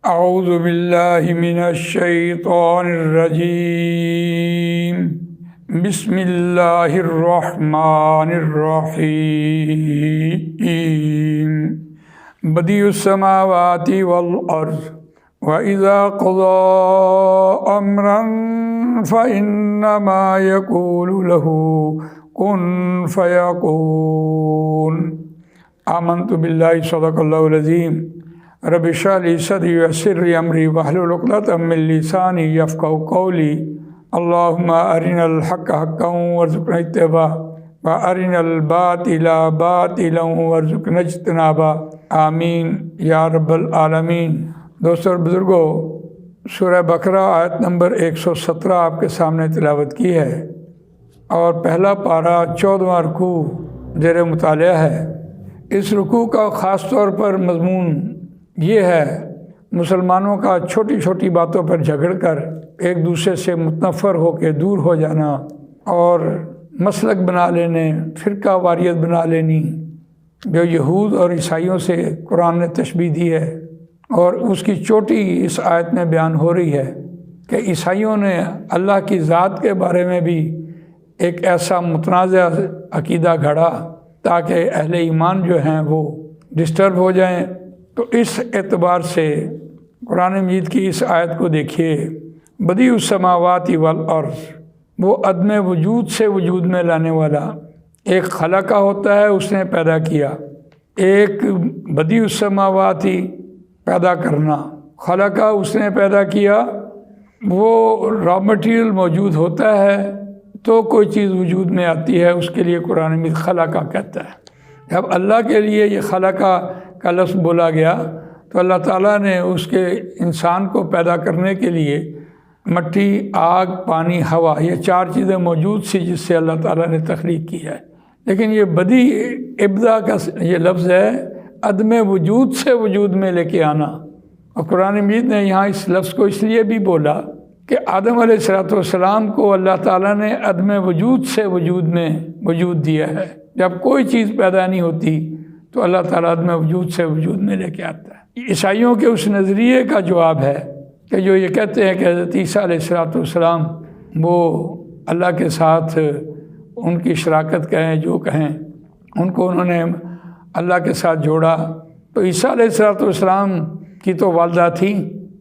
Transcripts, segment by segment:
اعوذ باللہ من الشیطان الرجیم بسم اللہ الرحمن الرحیم بدیع السماوات والارض وَإِذَا قَضَىٰ أَمْرًا فَإِنَّمَا يَقُولُ لَهُ كُن فَيَكُونُ آمنت باللہ صدق اللہ العظیم رب اشرح لی صدری ویسر لی امری واحلل عقدۃ من لسانی یفقہوا قولی اللہم ارنا الحق حقا وارزقنا اتباعہ وارنا الباطل باطلا وارزقنا اجتنابہ آمین یا رب العالمین۔ دوستو اور بزرگوں، سورہ بقرہ آیت نمبر 117 آپ کے سامنے تلاوت کی ہے، اور پہلا پارہ 14واں رکوع زیر مطالعہ ہے۔ اس رکوع کا خاص طور پر مضمون یہ ہے مسلمانوں کا چھوٹی چھوٹی باتوں پر جھگڑ کر ایک دوسرے سے متنفر ہو کے دور ہو جانا اور مسلک بنا لینے، فرقہ واریت بنا لینی، جو یہود اور عیسائیوں سے قرآن نے تشبیہ دی ہے، اور اس کی چوٹی اس آیت میں بیان ہو رہی ہے کہ عیسائیوں نے اللہ کی ذات کے بارے میں بھی ایک ایسا متنازع عقیدہ گھڑا تاکہ اہل ایمان جو ہیں وہ ڈسٹرب ہو جائیں۔ تو اس اعتبار سے قرآن مجید کی اس آیت کو دیکھیے، بدیع السماوات والارض، وہ عدم وجود سے وجود میں لانے والا، ایک خلقہ ہوتا ہے اس نے پیدا کیا، ایک بدیع السماوات پیدا کرنا، خلقہ اس نے پیدا کیا، وہ را مٹیریل موجود ہوتا ہے تو کوئی چیز وجود میں آتی ہے، اس کے لیے قرآن مجید خلقہ کہتا ہے۔ جب اللہ کے لیے یہ خلقہ کا لفظ بولا گیا تو اللہ تعالیٰ نے اس کے انسان کو پیدا کرنے کے لیے مٹی، آگ، پانی، ہوا، یہ چار چیزیں موجود سی جس سے اللہ تعالیٰ نے تخلیق کی ہے۔ لیکن یہ بدیع ابدا کا یہ لفظ ہے عدم وجود سے وجود میں لے کے آنا، اور قرآن مجید نے یہاں اس لفظ کو اس لیے بھی بولا کہ آدم علیہ السلام کو اللہ تعالیٰ نے عدم وجود سے وجود میں وجود دیا ہے۔ جب کوئی چیز پیدا نہیں ہوتی تو اللہ تعالیٰ عدم وجود سے وجود میں لے کے آتا ہے۔ عیسائیوں کے اس نظریے کا جواب ہے کہ جو یہ کہتے ہیں کہ حضرت عیسیٰ علیہ السلام وہ اللہ کے ساتھ ان کی شراکت کہیں جو کہیں، ان کو انہوں نے اللہ کے ساتھ جوڑا، تو عیسیٰ علیہ السلام کی تو والدہ تھی،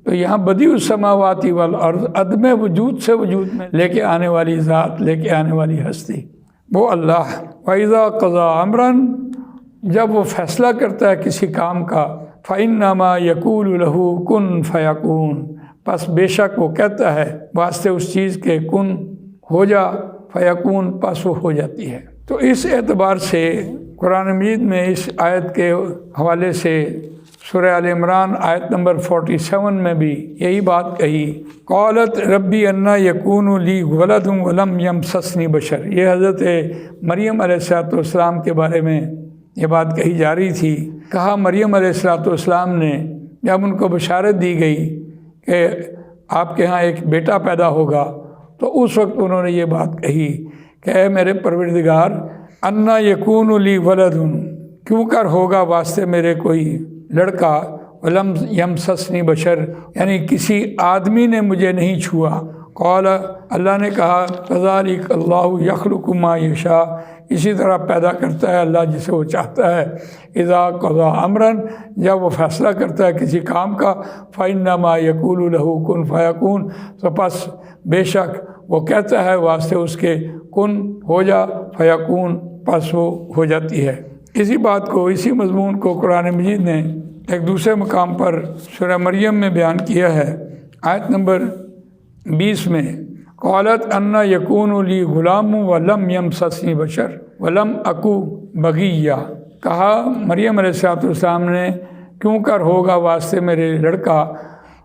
تو یہاں بدیع السماوات والارض عدم وجود سے وجود میں لے کے آنے والی ذات، لے کے آنے والی ہستی وہ اللہ۔ وَإِذَا قَضَىٰ أَمْرًا، جب وہ فیصلہ کرتا ہے کسی کام کا، فَإِنَّمَا يَقُولُ لَهُ كُن فَيَكُونُ، پس بے شک وہ کہتا ہے واسطے اس چیز کے کن ہو جا، فیکون، پس وہ ہو جاتی ہے۔ تو اس اعتبار سے قرآن مجید میں اس آیت کے حوالے سے سورہ آل عمران آیت نمبر 47 میں بھی یہی بات کہی، قالت ربی انا یکون لی ولد ولم یمسسنی بشر۔ یہ حضرت مریم علیہ السلام کے بارے میں یہ بات کہی جا رہی تھی۔ کہا مریم علیہ السلام نے جب ان کو بشارت دی گئی کہ آپ کے ہاں ایک بیٹا پیدا ہوگا، تو اس وقت انہوں نے یہ بات کہی کہ اے میرے پروردگار، انا یکون لی ولد، کیوں کر ہوگا واسطے میرے کوئی لڑکا، ولم یمسسنی بشر، یعنی کسی آدمی نے مجھے نہیں چھوا۔ قال، اللہ نے کہا کذالک اللہ یخلق ما یشاء، اسی طرح پیدا کرتا ہے اللہ جسے وہ چاہتا ہے۔ اذا قضى امرا، جب وہ فیصلہ کرتا ہے کسی کام کا، فانما یقول له کن فیکون، تو پس بے شک وہ کہتا ہے واسطے اس کے کن ہو جا، فیکون، پس وہ ہو جاتی ہے۔ اسی بات کو، اسی مضمون کو قرآن مجید نے ایک دوسرے مقام پر سورہ مریم میں بیان کیا ہے، آیت نمبر 20 میں، قالت انا یکون لی غلام ولم یمسسنی بشر ولم اکو بغیہ، کہا مریم علیہ السلام نے کیوں کر ہوگا واسطے میرے لڑکا،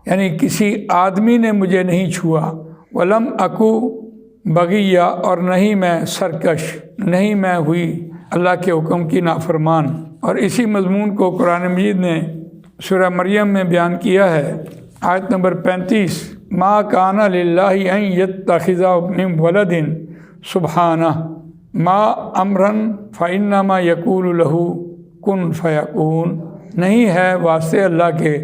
یعنی کسی آدمی نے مجھے نہیں چھوا، ولم اکو بغیہ، اور نہیں میں سرکش، نہیں میں ہوئی اللہ کے حکم کی نافرمان۔ اور اسی مضمون کو قرآن مجید نے سورہ مریم میں بیان کیا ہے، آیت نمبر 35، ما کان للہ ان یتخذ من ولد سبحانہ ما امرا فانما یقول له کن فیکون، نہیں ہے واسطے اللہ کے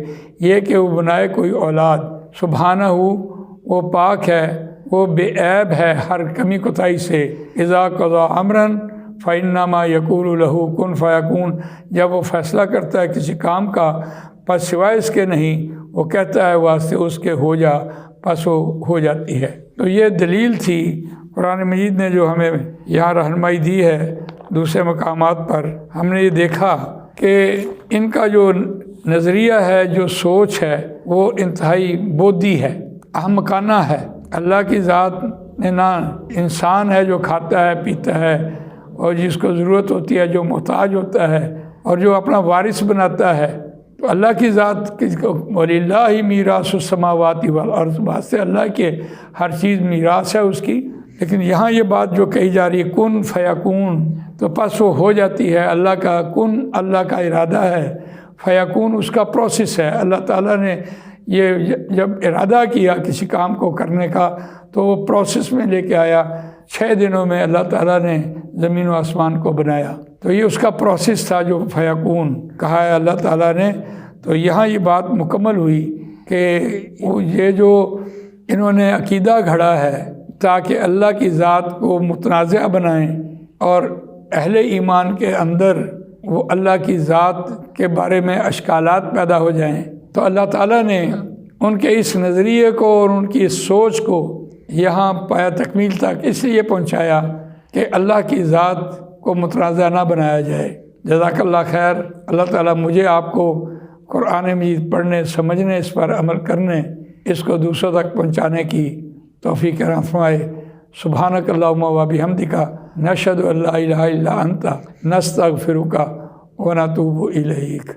یہ کہ وہ بنائے کوئی اولاد۔ سبحانہ وہ پاک ہے، وہ بے عیب ہے ہر کمی کوتاہی سے۔ اذا قضا امرن فانما یقول له کن فیکون، جب وہ فیصلہ کرتا ہے کسی کام کا پس سوائے اس کے نہیں، وہ کہتا ہے واسطے اس کے ہو جا، پس وہ ہو جاتی ہے۔ تو یہ دلیل تھی قرآن مجید نے جو ہمیں یہاں رہنمائی دی ہے۔ دوسرے مقامات پر ہم نے یہ دیکھا کہ ان کا جو نظریہ ہے، جو سوچ ہے، وہ انتہائی بودھی ہے، احمقانہ ہے۔ اللہ کی ذات نے نہ انسان ہے جو کھاتا ہے پیتا ہے اور جس کو ضرورت ہوتی ہے، جو محتاج ہوتا ہے اور جو اپنا وارث بناتا ہے، تو اللہ کی ذات وَلِلَّهِ مِيرَاثُ السَّمَاوَاتِ وَالْأَرْضِ، واسطے اللہ کے ہر چیز میراث ہے اس کی۔ لیکن یہاں یہ بات جو کہی جا رہی ہے کن فیکون، تو پس وہ ہو جاتی ہے۔ اللہ کا کن اللہ کا ارادہ ہے، فیکون اس کا پروسیس ہے۔ اللہ تعالیٰ نے یہ جب ارادہ کیا کسی کام کو کرنے کا تو وہ پروسیس میں لے کے آیا۔ 6 دنوں میں اللہ تعالیٰ نے زمین و آسمان کو بنایا، تو یہ اس کا پروسیس تھا جو فیکون کہا ہے اللہ تعالیٰ نے۔ تو یہاں یہ بات مکمل ہوئی کہ یہ جو انہوں نے عقیدہ گھڑا ہے تاکہ اللہ کی ذات کو متنازع بنائیں اور اہل ایمان کے اندر وہ اللہ کی ذات کے بارے میں اشکالات پیدا ہو جائیں، تو اللہ تعالیٰ نے ان کے اس نظریے کو اور ان کی اس سوچ کو یہاں پایا تکمیل تک اس لیے پہنچایا کہ اللہ کی ذات کو متنازع نہ بنایا جائے۔ جزاک اللہ خیر۔ اللہ تعالیٰ مجھے آپ کو قرآن مجید پڑھنے، سمجھنے، اس پر عمل کرنے، اس کو دوسروں تک پہنچانے کی توفیق عطا فرمائے۔ سبحانک اللہم و بحمدک نشہد ان لا الہ الا انت نستغفرک ونتوب الیک۔